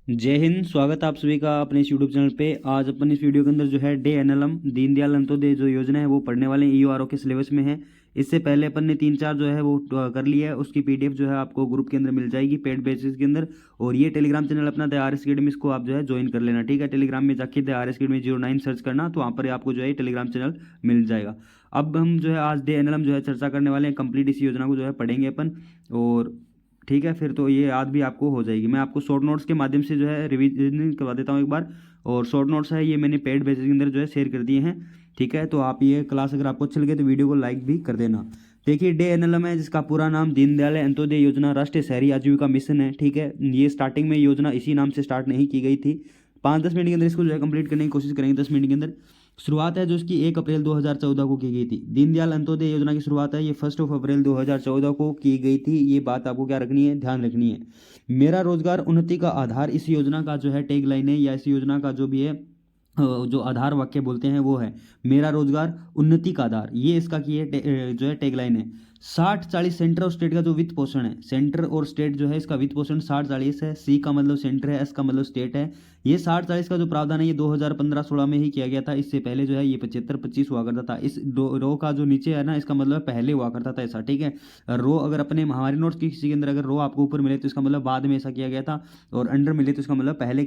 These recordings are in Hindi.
जय हिंद। स्वागत है आप सभी का अपने इस यूट्यूब चैनल पे। आज अपन इस वीडियो के अंदर जो है डे एनएलएम दीनदयाल अंत्योदय जो योजना है वो पढ़ने वाले ईओआरओ के सिलेबस में है। इससे पहले अपन ने 3-4 जो है वो कर लिया है। उसकी पीडीएफ जो है आपको ग्रुप के अंदर मिल जाएगी पेड बेसिस के अंदर। और ये टेलीग्राम चैनल अपना द आर एस अकेडमी, इसको आप जो है ज्वाइन कर लेना, ठीक है। टेलीग्राम में जाके the R S academy 09 search करना, तो वहाँ पर आपको जो है टेलीग्राम चैनल मिल जाएगा। अब हम जो है आज डे एनएलएम जो है चर्चा करने वाले हैं। कंप्लीट इस योजना को जो है पढ़ेंगे अपन। और ठीक है, फिर तो ये याद भी आपको हो जाएगी। मैं आपको शॉर्ट नोट्स के माध्यम से जो है रिवीजन करवा देता हूँ एक बार। और शॉर्ट नोट्स है ये मैंने पेड बेसिस के अंदर जो है शेयर कर दिए हैं, ठीक है। तो आप ये क्लास अगर आपको अच्छी लगे तो वीडियो को लाइक भी कर देना। देखिए, डे एनएलएम है जिसका पूरा नाम दीनदयाल अंत्योदय योजना राष्ट्रीय शहरी आजीविका मिशन है, ठीक है। ये स्टार्टिंग में योजना इसी नाम से स्टार्ट नहीं की गई थी। 5-10 मिनट के अंदर इसको जो है कंप्लीट करने की कोशिश करेंगे, 10 मिनट के अंदर। शुरुआत है जो इसकी 1 अप्रैल 2014 को की गई थी। दीनदयाल अंत्योदय योजना की शुरुआत है ये 1 अप्रैल 2014 को की गई थी। ये बात आपको क्या रखनी है, ध्यान रखनी है। मेरा रोजगार उन्नति का आधार इस योजना का जो है टैग लाइन है, या इस योजना का जो भी है जो आधार वाक्य बोलते हैं वो है मेरा रोजगार उन्नति का आधार। ये इसका की है जो है टैगलाइन है। 60-40 सेंटर और स्टेट का जो वित्त पोषण है, सेंटर और स्टेट जो है इसका वित्त पोषण 60-40 है। सी का मतलब सेंटर है, एस का मतलब स्टेट है। ये 60-40 का जो प्रावधान है ये 2015-16 में ही किया गया था। इससे पहले जो है ये 75-25 हुआ करता था। इस रो का जो नीचे है ना, इसका मतलब पहले हुआ करता था ऐसा, ठीक है। रो अगर अपने हमारे नोट्स की किसी के अंदर अगर रो आपको ऊपर मिले तो इसका मतलब बाद में ऐसा किया गया था, और अंडर मिले तो इसका मतलब पहले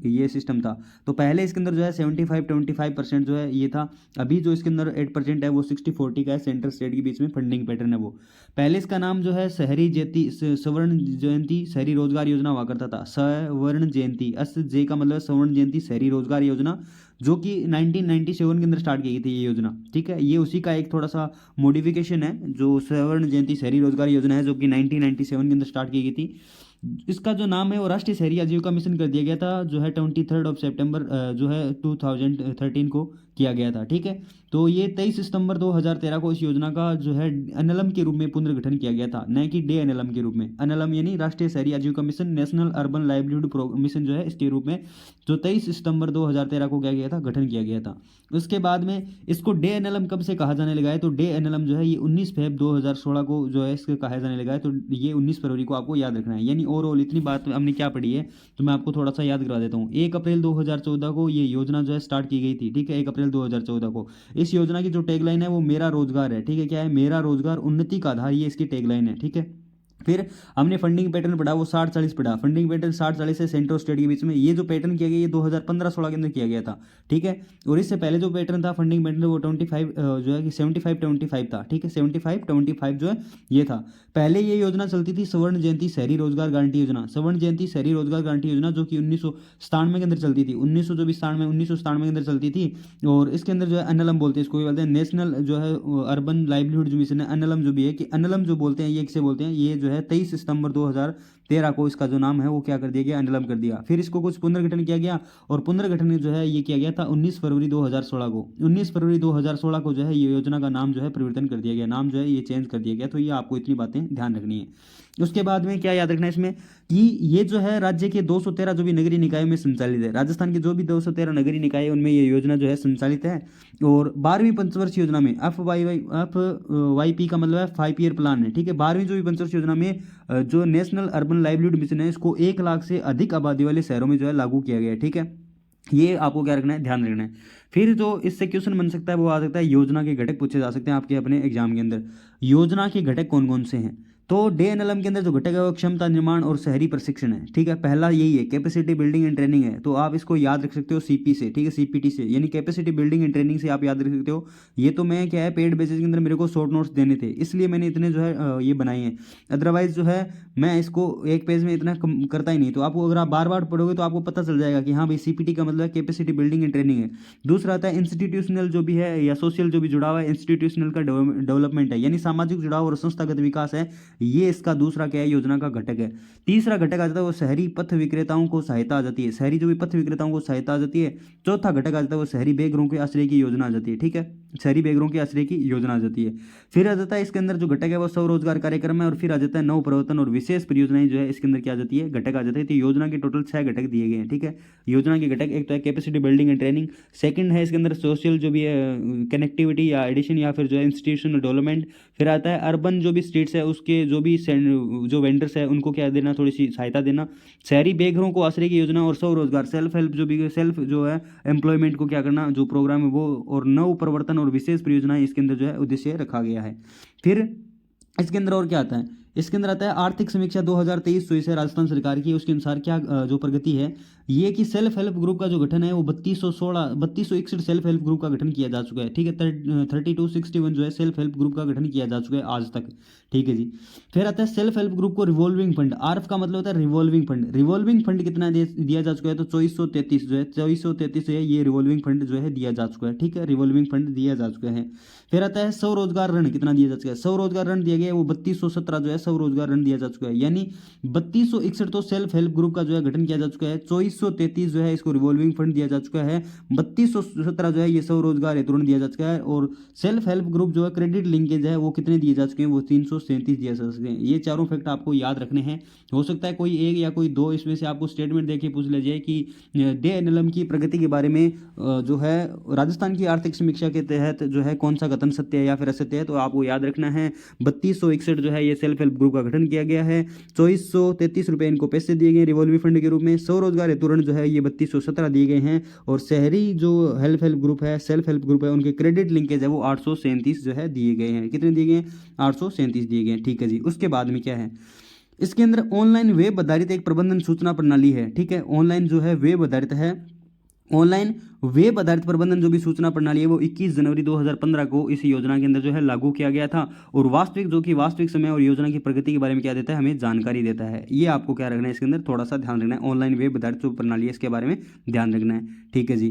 ये सिस्टम था। तो पहले इसके अंदर जो है 75-25% जो है ये था। अभी जो इसके अंदर 8% है वो 60-40 का है, सेंटर स्टेट के बीच में फंडिंग पैटर्न है वो। पहले इसका नाम जो है शहरी जयंती स्वर्ण जयंती शहरी रोजगार योजना हुआ करता था। स्वर्ण जयंती, एस जे का मतलब स्वर्ण जयंती शहरी रोजगार योजना, जो कि 1997 के अंदर स्टार्ट की गई थी ये योजना, ठीक है। ये उसी का एक थोड़ा सा मॉडिफिकेशन है, जो स्वर्ण जयंती शहरी रोजगार योजना है जो कि 1997 के अंदर स्टार्ट की गई थी। इसका जो नाम है वो राष्ट्रीय शहरी आजीविका मिशन कर दिया गया था, जो है 23 सितंबर जो है 2013 को किया गया था, ठीक है। तो ये 23 सितंबर 2013 को इस योजना का जो है एनएलएम के रूप में पुनर्गठन किया गया था, न कि डे एनएलएम के रूप में। एनएलएम यानी राष्ट्रीय शहरी आजीविका mission, national urban livelihood mission जो है इसके रूप में जो 23 सितंबर 2013 को क्या गया था, गठन किया गया था। उसके बाद में इसको डे एनएलएम कब से कहा जाने लगा है, तो डे एनएलएम जो है ये 19 फरवरी 2016 को जो है इसके कहा जाने लगा है। तो ये 19 फरवरी को आपको याद रखना है। यानी ओवरऑल इतनी बात हमने क्या पढ़ी है, तो मैं आपको थोड़ा सा याद करवा देता हूँ। 1 अप्रैल 2014 को ये योजना जो है स्टार्ट की गई थी, ठीक है। 1 अप्रैल 2014 को इस योजना की जो टैगलाइन है वो मेरा रोजगार है, ठीक है। क्या है, मेरा रोजगार उन्नति का आधार, ये इसकी टैगलाइन है, ठीक है। फिर हमने फंडिंग पैटर्न पढ़ा, वो 60-40 पढ़ा। फंडिंग पैटर्न 60-40 से सेंटर और स्टेट के बीच में ये जो पैटर्न किया गया ये 2015-16 के अंदर किया गया था, ठीक है। और इससे पहले जो पैटर्न था फंडिंग पैटर्न वो 25 जो है कि 75-25 था, ठीक है। 75-25 जो है ये था। पहले ये योजना चलती थी स्वर्ण जयंती शहरी रोजगार गारंटी योजना। स्वर्ण जयंती शहरी रोजगार गारंटी योजना जो कि 1997 के अंदर चलती थी, 1997 के अंदर चलती थी। और इसके अंदर जो है एनएलएम बोलते हैं, इसको भी बोलते हैं नेशनल जो है अर्बन लाइवलीहुड जो मिशन है। एनएलएम जो भी है कि एनएलएम जो बोलते हैं ये किसे बोलते हैं, ये जो है 23 सितंबर 2013 को इसका जो नाम है वो क्या कर दिया गया, एनएलएम कर दिया। फिर इसको कुछ पुनर्गठन किया गया, और पुनर्गठन जो है ये किया गया था 19 फरवरी 2016 को। 19 फरवरी 2016 को जो है ये योजना का नाम जो है परिवर्तन कर दिया गया, नाम जो है ये चेंज कर दिया गया। तो ये आपको इतनी बातें ध्यान रखनी है। उसके बाद में क्या याद रखना है इसमें, कि ये जो है राज्य के 213 जो भी नगरीय निकायों में संचालित है, राजस्थान के जो भी 213 नगरीय निकाय है उनमें ये योजना जो है संचालित है। और 12वीं पंचवर्षीय योजना में FYP का मतलब है 5 ईयर प्लान है, ठीक है। 12वीं जो भी पंचवर्षीय योजना में जो नेशनल अर्बन लाइवलीहुड मिशन है इसको 1 लाख से अधिक आबादी वाले शहरों में जो है लागू किया गया है, ठीक है। ये आपको क्या रखना है, ध्यान रखना है। फिर जो इससे क्वेश्चन बन सकता है वो आ सकता है, योजना के घटक पूछे जा सकते हैं आपके अपने एग्जाम के अंदर। योजना के घटक कौन कौन से हैं, तो डे एनएलएम के अंदर जो घटक है वो क्षमता निर्माण और शहरी प्रशिक्षण है, ठीक है। पहला यही है, कैपेसिटी बिल्डिंग एंड ट्रेनिंग है। तो आप इसको याद रख सकते हो सीपी से, ठीक है, सीपीटी से, यानी कैपेसिटी बिल्डिंग एंड ट्रेनिंग से आप याद रख सकते हो। ये तो मैं क्या है पेड बेसिस के अंदर मेरे को शॉर्ट नोट्स देने थे, इसलिए मैंने इतने जो है ये बनाए हैं। अदरवाइज जो है मैं इसको एक पेज में इतना करता ही नहीं। तो आपको अगर आप बार बार पढ़ोगे तो आपको पता चल जाएगा कि हाँ भाई सीपीटी का मतलब कैपेसिटी बिल्डिंग एंड ट्रेनिंग है। दूसरा आता है इंस्टीट्यूशनल जो भी है या सोशल जो भी जुड़ाव है, इंस्टीट्यूशनल का डेवलपमेंट है, यानी सामाजिक जुड़ाव और संस्थागत विकास है। ये इसका दूसरा क्या है, योजना का घटक है। तीसरा घटक आ जाता है वो शहरी पथ विक्रेताओं को सहायता आ जाती है, शहरी जो भी पथ विक्रेताओं को सहायता आ जाती है। चौथा घटक आ जाता है वो शहरी बेघरों के आश्रय की योजना आ जाती है, ठीक है। शहरी बेघरों के आश्रय की योजना आ जाती है। फिर आ जाता है इसके अंदर जो घटक है वो स्वरोजगार कार्यक्रम है, और फिर आ जाता है नव प्रवर्तन और विशेष परियोजनाएं जो है इसके अंदर क्या आ जाती है, घटक आ जाते हैं। तो योजना के टोटल 6 घटक दिए गए हैं, ठीक है। योजना के घटक एक तो है capacity building and training, second है इसके अंदर सोशल जो भी है कनेक्टिविटी या एडिशन या फिर जो है इंस्टीट्यूशनल डेवलपमेंट, फिर आता है अर्बन जो भी स्टेट्स है उसके जो भी जो वेंडर्स है उनको क्या देना, थोड़ी सी सहायता देना, शहरी बेघरों को आश्रय की योजना, और स्वरोजगार सेल्फ हेल्प जो भी सेल्फ जो है एम्प्लॉयमेंट को क्या करना, जो प्रोग्राम है वो, और नव प्रवर्तन और विशेष परियोजनाएं इसके अंदर जो है उद्देश्य रखा गया है। फिर इसके अंदर और क्या आता है, इसके अंदर आता है आर्थिक समीक्षा 2023 है राजस्थान सरकार की। उसके अनुसार क्या जो प्रगति है ये कि सेल्फ हेल्प ग्रुप का जो गठन है वो 3261 सेल्फ हेल्प ग्रुप का गठन किया जा चुका है, ठीक है। 3261 जो है सेल्फ हेल्प ग्रुप का गठन किया जा चुका है आज तक, ठीक है जी। फिर आता है सेल्फ हेल्प ग्रुप को रिवॉल्विंग फंड, आरएफ का मतलब होता है रिवॉल्विंग फंड, रिवॉल्विंग फंड कितना दिया जा चुका है, तो 2433 जो है 2433 है ये रिवॉल्विंग फंड जो है दिया जा चुका है, ठीक है, रिवॉल्विंग फंड दिया जा चुका है। फिर आता है स्वरोजगार ऋण कितना दिया जा चुका है, स्वरोजगार ऋण दिया गया है वो 3217 जो है स्वरोजगार ऋण दिया जा चुका है, यानी 3261 तो सेल्फ हेल्प ग्रुप का जो है गठन किया जा चुका है, 2433 जो है इसको रिवॉल्विंग फंड दिया जा चुका है, 3217 जो है ये स्वरोजगार हेतु ऋण दिया जा चुका है, और सेल्फ हेल्प ग्रुप जो है क्रेडिट लिंकेज है वो कितने दिए जा चुके हैं, वो 337 दिए जा चुके हैं। ये चारों फैक्ट आपको याद रखने हैं। हो सकता है कोई एक या कोई दो इसमें से आपको स्टेटमेंट देके पूछ ले जाए कि डे एनएलएम की प्रगति के बारे में जो है राजस्थान की आर्थिक समीक्षा के तहत जो है कौन सा कथन सत्य है या फिर असत्य है, तो आपको याद रखना है 3261 जो है ये सेल्फ हेल्प ग्रुप का गठन किया गया है, 2433 रुपए इनको पैसे दिए गए रिवॉल्विंग फंड के रूप में, स्वरोजगार हेतु ऋण जो है ये 3217 दिए गए हैं, और शहरी जो हेल्प ग्रुप है सेल्फ हेल्प ग्रुप है उनके क्रेडिट लिंकेज है वो 837 जो है दिए गए हैं। कितने दिए गए हैं, 837 दिए गए हैं, ठीक है जी। उसके बाद में क्या है, इसके अंदर ऑनलाइन वेब आधारित एक प्रबंधन सूचना प्रणाली है, ठीक है। ऑनलाइन जो है वेब आधारित है, ऑनलाइन वेब आधारित प्रबंधन जो भी सूचना प्रणाली है वो 21 जनवरी 2015 को इस योजना के अंदर जो है लागू किया गया था, और वास्तविक समय और योजना की प्रगति के बारे में क्या देता है, हमें जानकारी देता है। ये आपको क्या रखना है, इसके अंदर थोड़ा सा ध्यान रखना है, ऑनलाइन वेब आधारित जो प्रणाली है इसके बारे में ध्यान रखना है, ठीक है जी।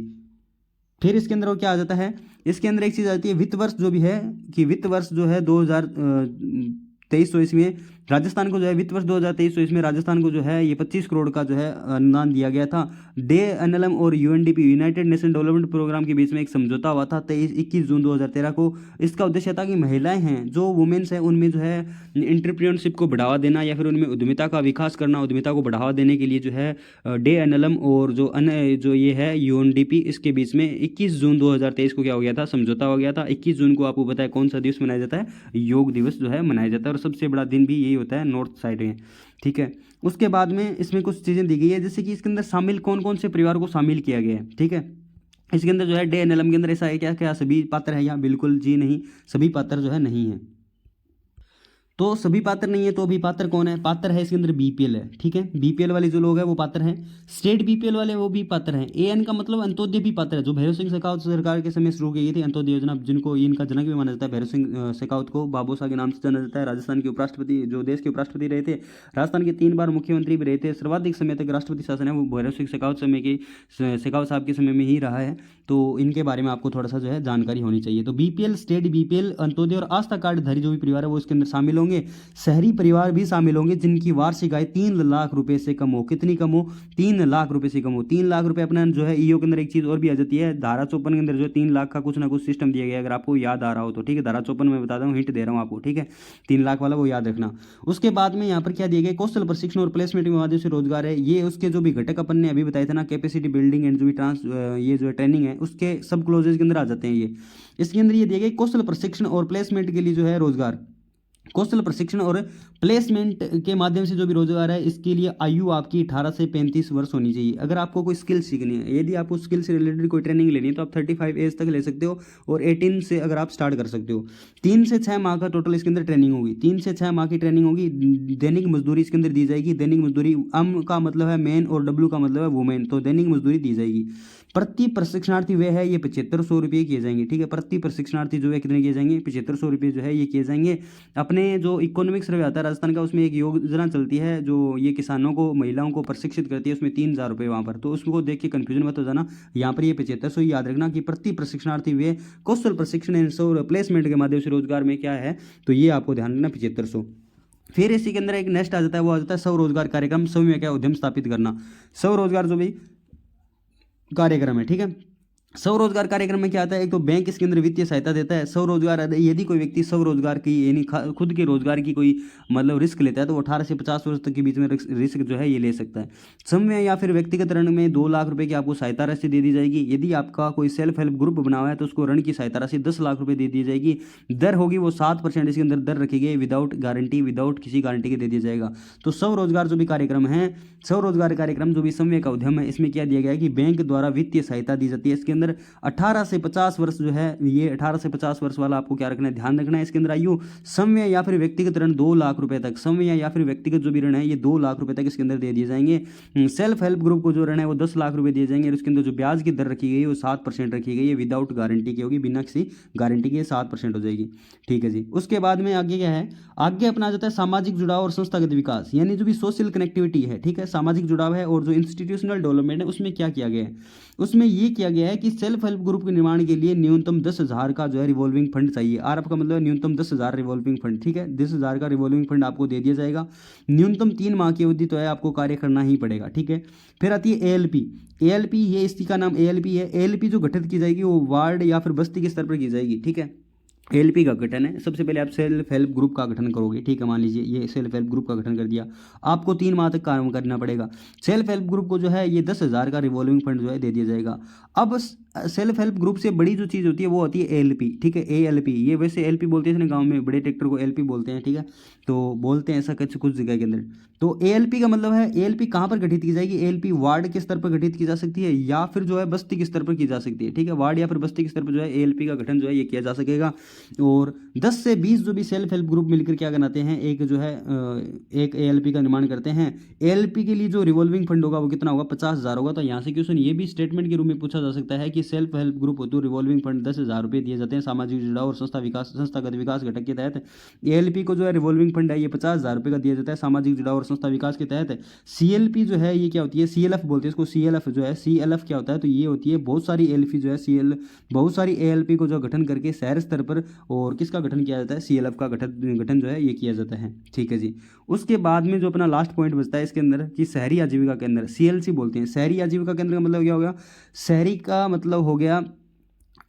फिर इसके अंदर क्या आ जाता है, इसके अंदर एक चीज आती है वित्त वर्ष जो भी है, कि वित्त वर्ष जो है 2023 में राजस्थान को जो है वित्त वर्ष 2023 में राजस्थान को जो है ये 25 करोड़ का जो है अनुदान दिया गया था। डे एनएलएम और UNDP United Nation Development Programme के बीच में एक समझौता हुआ था 21 जून 2013 को। इसका उद्देश्य था कि महिलाएं हैं जो वुमेन्स हैं उनमें जो है एंटरप्रेन्योरशिप को बढ़ावा देना या फिर उनमें उद्यमिता का विकास करना, उद्यमिता को बढ़ावा देने के लिए जो है डे एनएलएम और जो ये है यूएनडीपी इसके बीच में 21 जून 2023 को क्या हो गया था, समझौता हो गया था। 21 जून को आपको पता है कौन सा दिवस मनाया जाता है, योग दिवस जो है मनाया जाता है, और सबसे बड़ा दिन भी यही होता है नॉर्थ साइड में, ठीक है। उसके बाद में इसमें कुछ चीज़ें दी गई है, जैसे कि इसके अंदर शामिल कौन कौन से परिवार को शामिल किया गया है, ठीक है। इसके अंदर जो है डे एनएलएम के अंदर ऐसा है क्या क्या सभी पात्र है, या बिल्कुल जी नहीं, सभी पात्र जो है नहीं है। तो सभी पात्र नहीं है तो अभी पात्र कौन है, पात्र है इसके अंदर बीपीएल है, ठीक है। बीपीएल वाले जो लोग हैं वो पात्र हैं, स्टेट बीपीएल वाले वो भी पात्र हैं। एएन का मतलब अंत्योदय भी पात्र है, जो भैरव सिंह शेखावत सरकार के समय शुरू की गई थी अंत्योदय योजना, जिनको इनका जनक भी माना जाता है। भैरव सिंह शेखावत को बाबूसा के नाम से जाना जाता है, राजस्थान के उपराष्ट्रपति, जो देश के उपराष्ट्रपति रहे थे, राजस्थान के 3 बार मुख्यमंत्री भी रहे थे, सर्वाधिक समय तक राष्ट्रपति शासन है वो भैरव सिंह शेखावत साहब के समय में ही रहा है। तो इनके बारे में आपको थोड़ा सा जो है जानकारी होनी चाहिए। तो बीपीएल, स्टेट बीपीएल, अंत्योदय और आस्था कार्ड धारी जो भी परिवार है वो इसके अंदर शामिल होंगे। शहरी परिवार भी शामिल होंगे जिनकी वार्षिक आय 3 लाख रुपए से कम हो। कितनी कम हो, 3 लाख रुपए से कम हो। 3 लाख रुपए अपना जो है ईओ के अंदर एक चीज और भी आ जाती है, धारा 54 के अंदर जो है 3 लाख का कुछ ना कुछ सिस्टम दिया गया है, अगर आपको याद आ रहा हो तो, ठीक है। धारा 54 में बता दूं, हिंट दे रहा हूं आपको, ठीक है, 3 लाख वाला वो याद रखना। उसके बाद में यहाँ पर क्या दिया गया, कौशल प्रशिक्षण और प्लेसमेंट के माध्यम से रोजगार है। ये उसके जो भी घटक अपन ने अभी बताए थे ना, कैपेसिटी बिल्डिंग एंड जो भी ये जो है ट्रेनिंग है, उसके सब क्लोजेज के अंदर आ जाते हैं ये। इसके अंदर ये दिया गया कौशल प्रशिक्षण और प्लेसमेंट के लिए जो है रोजगार, कौशल प्रशिक्षण और प्लेसमेंट के माध्यम से जो भी रोजगार है, इसके लिए आयु आपकी 18 से 35 वर्ष होनी चाहिए। अगर आपको कोई स्किल सीखनी है, यदि आपको स्किल से रिलेटेड कोई ट्रेनिंग लेनी है तो आप 35 एज तक ले सकते हो, और 18 से अगर आप स्टार्ट कर सकते हो। 3 से 6 माह का टोटल इसके अंदर ट्रेनिंग होगी, 3 से 6 माह की ट्रेनिंग होगी। दैनिक मजदूरी इसके अंदर दी जाएगी। दैनिक मजदूरी, अम का मतलब है मैन और डब्ल्यू का मतलब है वुमेन, तो दैनिक मजदूरी दी जाएगी। प्रति प्रशिक्षणार्थी वे है ये 7500 रुपये किए जाएंगे, ठीक है। प्रति प्रशिक्षणार्थी जो है कितने किए जाएंगे, 7500 रुपये जो है ये किए जाएंगे। अपने जो इकोनॉमिक सर्वे आता है राजस्थान का, उसमें एक योजना चलती है जो ये किसानों को, महिलाओं को प्रशिक्षित करती है, उसमें 3000 रुपये वहाँ पर, तो उसको देख के कन्फ्यूजन मत हो जाना। यहाँ पर ये 7500 याद रखना कि प्रति प्रशिक्षणार्थी वे कौशल प्रशिक्षण एंड प्लेसमेंट के माध्यम से रोजगार में क्या है, तो ये आपको ध्यान रखना 7500। फिर इसी के अंदर एक नेक्स्ट आ जाता है, वो आ जाता है स्वरोजगार कार्यक्रम। स्व में क्या उद्यम स्थापित करना, स्वरोजगार जो भी कार्यक्रम है, ठीक है। स्वरोजगार कार्यक्रम में क्या आता है, एक तो बैंक इसके अंदर वित्तीय सहायता देता है। स्वरोजगार, यदि कोई व्यक्ति स्वरोजगार की यानी खुद के रोजगार की कोई मतलब रिस्क लेता है तो वो 18 से 50 वर्ष तक के बीच में रिस्क जो है ये ले सकता है। समूह या फिर व्यक्तिगत ऋण में 2 लाख रुपए की आपको सहायता राशि दे दी जाएगी। यदि आपका कोई सेल्फ हेल्प ग्रुप बना हुआ है तो उसको ऋण की सहायता राशि 10 लाख रुपए दे दी जाएगी। दर होगी वो 7%, इसके अंदर दर रखी गई, विदाउट गारंटी, विदाउट किसी गारंटी के दे दिया जाएगा। तो स्वरोजगार जो भी कार्यक्रम है, स्वरोजगार कार्यक्रम जो भी समूह का उद्यम है, इसमें क्या दिया गया है कि बैंक द्वारा वित्तीय सहायता दी जाती है। इसके अंदर 18 से 50 वर्ष जो है, ये 18 से 50 वर्ष वाला आपको क्या रखना है, ध्यान रखना है। इसके अंदर आयु समूह या फिर व्यक्तिगत ऋण 2 लाख रुपए तक, समूह या फिर व्यक्तिगत जो भी ऋण है ये 2 लाख रुपए तक इसके अंदर दे दिए जाएंगे। सेल्फ हेल्प ग्रुप को जो ऋण है वो 10 लाख रुपए दिए जाएंगे और इसके अंदर जो ब्याज की दर रखी गई है वो 7% रखी गई है, विदाउट गारंटी की होगी, बिना किसी गारंटी के 7% हो जाएगी। ठीक है जी। उसके बाद में आगे क्या है, आगे अपना जाता है सामाजिक जुड़ाव और संस्थागत विकास, यानी जो भी सोशल कनेक्टिविटी है, ठीक है, सामाजिक जुड़ाव है और जो इंस्टीट्यूशनल डेवलपमेंट है उसमें क्या किया गया है, उसमें ये किया गया है कि सेल्फ हेल्प ग्रुप के निर्माण के लिए न्यूनतम 10,000 का जो है रिवॉल्विंग फंड चाहिए। आरएफ का मतलब है न्यूनतम 10,000 रिवॉल्विंग फंड, ठीक है, 10,000 का रिवॉल्विंग फंड आपको दे दिया जाएगा। न्यूनतम 3 माह की अवधि तो है, आपको कार्य करना ही पड़ेगा। ठीक है। फिर आती है एएलपी। एएलपी ये इसका नाम एएलपी है। एएलपी जो गठित की जाएगी वो वार्ड या फिर बस्ती के स्तर पर की जाएगी। ठीक है। एलपी का गठन है, सबसे पहले आप सेल्फ हेल्प ग्रुप का गठन करोगे। ठीक है, मान लीजिए ये सेल्फ हेल्प ग्रुप का गठन कर दिया, आपको 3 माह तक काम करना पड़ेगा। सेल्फ हेल्प ग्रुप को जो है ये 10,000 का रिवॉल्विंग फंड जो है दे दिया जाएगा। अब सेल्फ हेल्प ग्रुप से बड़ी जो चीज़ होती है वो होती है एएलपी। ठीक है, एएलपी, ये वैसे एलपी बोलते हैं गांव में, बड़े ट्रैक्टर को एलपी बोलते हैं। ठीक है, तो बोलते हैं ऐसा कुछ जगह के अंदर। तो एएलपी का मतलब है, एएलपी कहाँ पर गठित की जाएगी, एएलपी वार्ड के स्तर पर गठित की जा सकती है या फिर जो है बस्ती के स्तर पर की जा सकती है। ठीक है, वार्ड या फिर बस्ती के स्तर पर जो है एएलपी का गठन जो है ये किया जा सकेगा। और 10 से 20 जो भी सेल्फ हेल्प ग्रुप मिलकर क्या बनाते हैं, एक जो है एक एएलपी का निर्माण करते हैं। एएलपी के लिए जो रिवॉल्विंग फंड होगा वो कितना होगा, 50,000 होगा। तो यहाँ से क्वेश्चन ये भी स्टेटमेंट के रूप में पूछा जा सकता है कि सेल्फ हेल्प ग्रुप हो तो रिवॉल्विंग फंड 10,000 रुपये दिए जाते हैं सामाजिक जुड़ाव और संस्थागत विकास घटक के तहत। एएलपी को जो है रिवॉल्विंग फंड है ये 50,000 रुपये का दिया जाता है सामाजिक जुड़ाव और संस्था विकास के तहत। सीएलपी जो है ये क्या होती है, सीएलएफ बोलते हैं इसको। सीएलएफ जो है, सीएलएफ क्या होता है, तो ये होती है बहुत सारी एएलपी जो है बहुत सारी एएलपी को जो गठन करके शहर स्तर पर और किसका गठन किया जाता है, सीएलएफ का गठन जो है ये किया जाता है। ठीक है जी। उसके बाद में जो अपना लास्ट पॉइंट बचता है इसके अंदर कि शहरी आजीविका केंद्र, सीएलसी बोलते हैं। शहरी आजीविका केंद्र का मतलब क्या हो गया, शहरी का मतलब हो गया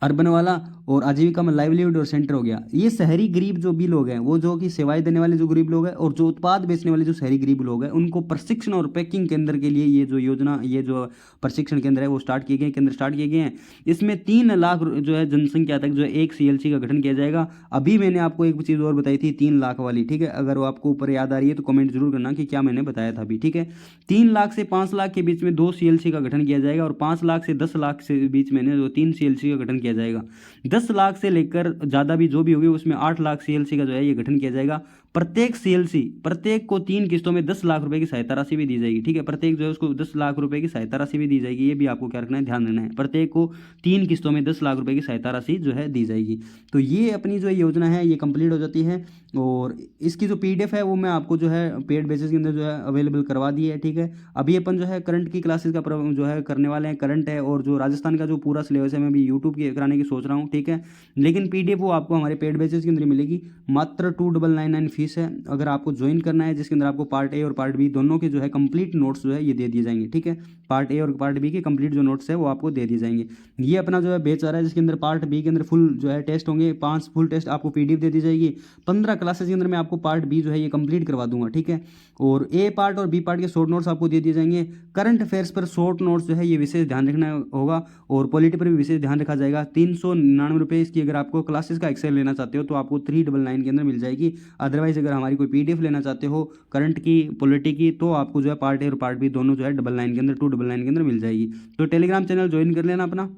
अर्बन वाला, और आजीविका में लाइवलीहुड और सेंटर हो गया। ये शहरी गरीब जो भी लोग हैं, वो जो कि सेवाएं देने वाले जो गरीब लोग हैं और जो उत्पाद बेचने वाले जो शहरी गरीब लोग हैं, उनको प्रशिक्षण और पैकिंग केंद्र के लिए ये जो योजना, ये जो प्रशिक्षण केंद्र है वो स्टार्ट किए गए, केंद्र स्टार्ट किए गए हैं। इसमें 3 लाख जो है जनसंख्या तक जो है एक सीएलसी का गठन किया जाएगा। अभी मैंने आपको एक चीज़ और बताई थी 3 लाख वाली। ठीक है, अगर वो आपको ऊपर याद आ रही है तो कमेंट जरूर करना कि क्या मैंने बताया था अभी। ठीक है, 3 लाख से 5 लाख के बीच में 2 सीएलसी का गठन किया जाएगा और 5 लाख से 10 लाख से बीच में जो 3 सीएलसी का गठन किया जाएगा। 10 लाख से लेकर ज़्यादा भी जो भी होगी उसमें 8 लाख सीएलसी का जो है ये गठन किया जाएगा। प्रत्येक सीएलसी, प्रत्येक को 3 किस्तों में 10 लाख रुपए की सहायता राशि भी दी जाएगी। ठीक है, प्रत्येक जो है उसको 10 लाख रुपए की सहायता राशि भी दी जाएगी। ये भी आपको क्या रखना है, ध्यान देना है। प्रत्येक को 3 किस्तों में 10 लाख रुपए की सहायता राशि जो है दी जाएगी। तो ये अपनी जो योजना है ये कंप्लीट हो जाती है और इसकी जो पीडीएफ है वो मैं आपको जो है पेड बेसिस के अंदर जो है अवेलेबल करवा दी है। ठीक है, अभी अपन जो है करंट की क्लासेस का जो है करने वाले हैं, करंट है और जो राजस्थान का जो पूरा सिलेबस है मैं भी यूट्यूब की कराने की सोच रहा हूँ। ठीक है, लेकिन पीडीएफ वो आपको हमारे पेड बेसिस के अंदर मिलेगी। मात्र 2,999 फीस है। अगर आपको ज्वाइन करना है जिसके अंदर आपको पार्ट ए और पार्ट बी दोनों के जो है कंप्लीट नोट्स जो है ये दे दिए जाएंगे। ठीक है, पार्ट ए और पार्ट बी के कंप्लीट जो नोट्स है वो आपको दे दिए जाएंगे। ये अपना जो है बैच आ रहा है जिसके अंदर पार्ट बी के अंदर फुल जो है टेस्ट होंगे, 5 फुल टेस्ट आपको पीडीएफ दे दी जाएगी। 15 क्लासेस के अंदर मैं आपको पार्ट बी जो है ये कंप्लीट करवा दूंगा। ठीक है, और ए पार्ट और बी पार्ट के शॉर्ट नोट्स आपको दे दिए जाएंगे। करंट अफेयर्स पर शॉर्ट नोट्स जो है ये विशेष ध्यान रखना होगा और पॉलिटी पर भी विशेष ध्यान रखा जाएगा। 399 रुपये इसकी अगर आपको क्लासेस का एक्सेल लेना चाहते हो तो आपको 399 के अंदर मिल जाएगी। अदरवाइज अगर हमारी कोई पीडीएफ लेना चाहते हो करंट की, पॉलिटी की, तो आपको जो है पार्ट ए और पार्ट बी दोनों जो है 99 के अंदर 299 के अंदर मिल जाएगी। तो टेलीग्राम चैनल ज्वाइन कर लेना अपना।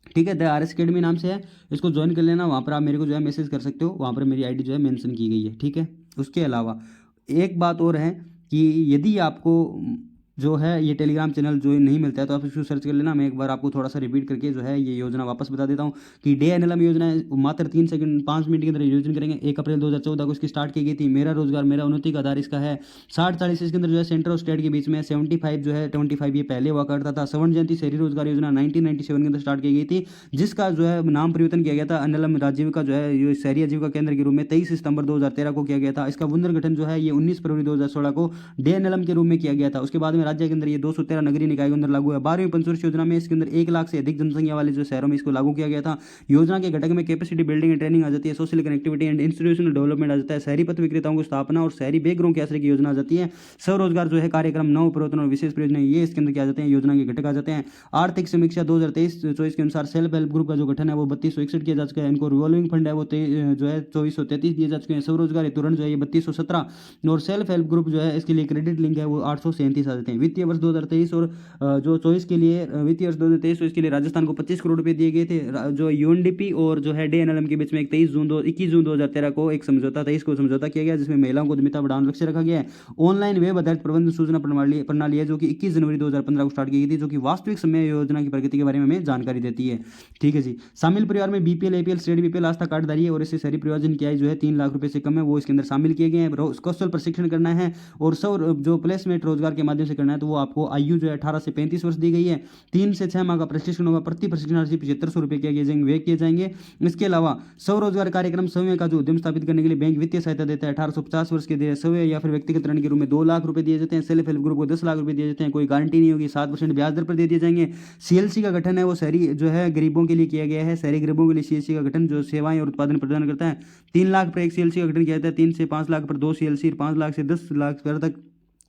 ठीक है, द आर एस अकेडमी नाम से है, इसको ज्वाइन कर लेना। वहाँ पर आप मेरे को जो है मैसेज कर सकते हो, वहाँ पर मेरी आईडी जो है मेंशन की गई है। ठीक है, उसके अलावा एक बात और है कि यदि आपको जो है ये टेलीग्राम चैनल जो नहीं मिलता है तो आप इसको सर्च कर लेना। मैं एक बार आपको थोड़ा सा रिपीट करके जो है ये योजना वापस बता देता हूँ कि डे एनएलएम योजना है। मात्र 3 सेकंड 5 मिनट के अंदर योजना करेंगे। 1 अप्रैल 2014 को इसकी स्टार्ट की गई थी। मेरा रोजगार मेरा उन्नति का आधार इसका है। 60-40 इसके अंदर जो है सेंटर और स्टेट के बीच में 75 जो है 25 ये पहले हुआ करता था। स्वर्ण जयंती शहरी रोजगार योजना 1997 के अंदर स्टार्ट की गई थी, जिसका जो है नाम परिवर्तन किया गया था एनएलएम आजीविका जो है ये शहरी आजीविका केंद्र के रूप में 23 सितंबर 2013 को किया गया था। इसका पुनर्गठन जो है ये 19 फरवरी 2016 को डे एनएलएम के रूप में किया गया था। उसके बाद में राज्य के अंदर ये 213 नगरीय निकाय के अंदर लागू है। 12वीं पंचवर्षीय योजना में इसके अंदर 1 लाख से अधिक जनसंख्या वाले जो शहरों में इसको लागू किया गया था। योजना के घटक में कैपेसिटी बिल्डिंग एंड ट्रेनिंग आ जाती है, social connectivity and institutional development आ जाता है, शहरी पथ विक्रेताओं की स्थापना और शहरी बेघरों के आश्रय की योजना आ जाती है। स्वरोजगार जो है कार्यक्रम, नव प्रवर्तन और विशेष परियोजना, ये इसके अंदर क्या आ जाते हैं, योजना के घटक आ जाते हैं। आर्थिक समीक्षा 2023-24 के अनुसार सेल्फ हेल्प ग्रुप का जो गठन है वो 3261 किया जा चुका है। इनको रिवॉल्विंग फंड है वो जो है 2433 दिए जा चुके हैं। स्वरोजगार हेतु ऋण जो है ये 3217 और सेल्फ हेल्प ग्रुप जो है इसके लिए क्रेडिट लिंक है वो 837 आ जाते हैं। वित्तीय वर्ष 2023 और जो 24 के लिए वित्तीय वर्ष 2023 इसके लिए राजस्थान को 25 करोड़ रुपए दिए गए थे। जो यूएनडीपी और जो है DNLM के बीच में एक 21 जून 2013 को एक समझौता 23 को समझौता किया गया, जिसमें महिलाओं को उद्यमिता बढ़ाने लक्ष्य रखा गया है। ऑनलाइन वेब आधारित प्रबंधन सूचना प्रणाली है जो कि 21 जनवरी 2015 को स्टार्ट की गई थी, जो कि वास्तविक समय योजना की प्रगति के बारे में हमें जानकारी देती है। ठीक है जी। शामिल परिवार में BPL, APL, स्टेट BPL आस्था कार्डधारी है और इससे शहरी परिवारजन की आय जो है 3 लाख रुपए से कम है, वो इसके अंदर शामिल किए गए हैं। कौशल प्रशिक्षण करना है और जो प्लेसमेंट रोजगार के माध्यम से करना है तो वो आपको आयु जो है 18 से 35 वर्ष दी गई है। 3 से 6 माह का प्रशिक्षण होगा। प्रति प्रशिक्षणार्थी 7500 रुपए किए जाएंगे। इसके अलावा स्वरोजगार कार्यक्रम स्वयं का जो उद्यम स्थापित करने के लिए बैंक वित्तीय सहायता देता है। 1850 वर्ष के स्वयं या फिर व्यक्तिगत ऋण के रूप में 2 लाख रुपए दिए जाते हैं। सेल्फ हेल्प ग्रुप को 10 लाख रुपए दिए जाते हैं, कोई गारंटी नहीं होगी, 7% ब्याज दर पर दे दिए जाएंगे। CLC का गठन है वो शहरी जो है गरीबों के लिए किया गया है। शहरी गरीबों के लिए CLC का गठन जो सेवाएं और उत्पादन प्रदान करता है। 3 लाख पर एक CLC का गठन किया जाता है। 3 से 5 लाख पर 2 CLC, 5 लाख से 10 लाख पर तक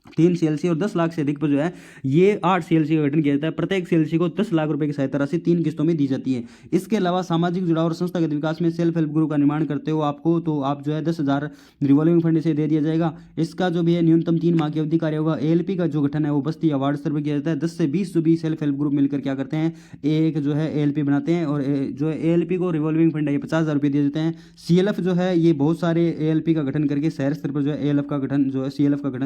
3 CLC और 10 लाख से अधिक पर जो है ये 8 CLC का गठन किया जाता है। प्रत्येक CLC को 10 लाख रुपए की सहायता राशि 3 किस्तों में दी जाती है। इसके अलावा सामाजिक जुड़ाव और संस्थागत विकास में सेल्फ हेल्प ग्रुप का निर्माण करते हो आपको तो आप जो है 10,000 रिवॉल्विंग फंड से दे दिया जाएगा। इसका जो भी है न्यूनतम 3 माह की अवधि कार्य होगा। ALP का जो गठन है वो बस्ती या वार्ड स्तर पर किया जाता है। 10 से 20 जो भी सेल्फ हेल्प ग्रुप मिलकर क्या करते हैं, एक जो है ALP बनाते हैं और जो है ALP को रिवॉल्विंग फंड है ये 50,000 रुपये दिए जाते हैं। CLF जो है ये बहुत सारे ALP का गठन करके शहर स्तर पर जो है CLF का गठन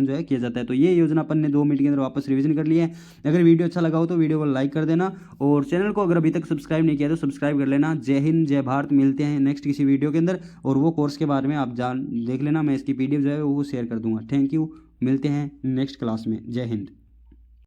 जो है किया जाता है। तो ये योजना अपन ने 2 मिनट के अंदर वापस रिवीजन कर लिया है। अगर वीडियो अच्छा लगा हो तो वीडियो को लाइक कर देना और चैनल को अगर अभी तक सब्सक्राइब नहीं किया तो सब्सक्राइब कर लेना। जय हिंद, जय भारत। मिलते हैं नेक्स्ट किसी वीडियो के अंदर और वो कोर्स के बारे में आप देख लेना। मैं इसकी PDF जो है वो शेयर कर दूंगा। Thank you. मिलते हैं नेक्स्ट क्लास में। जय हिंद।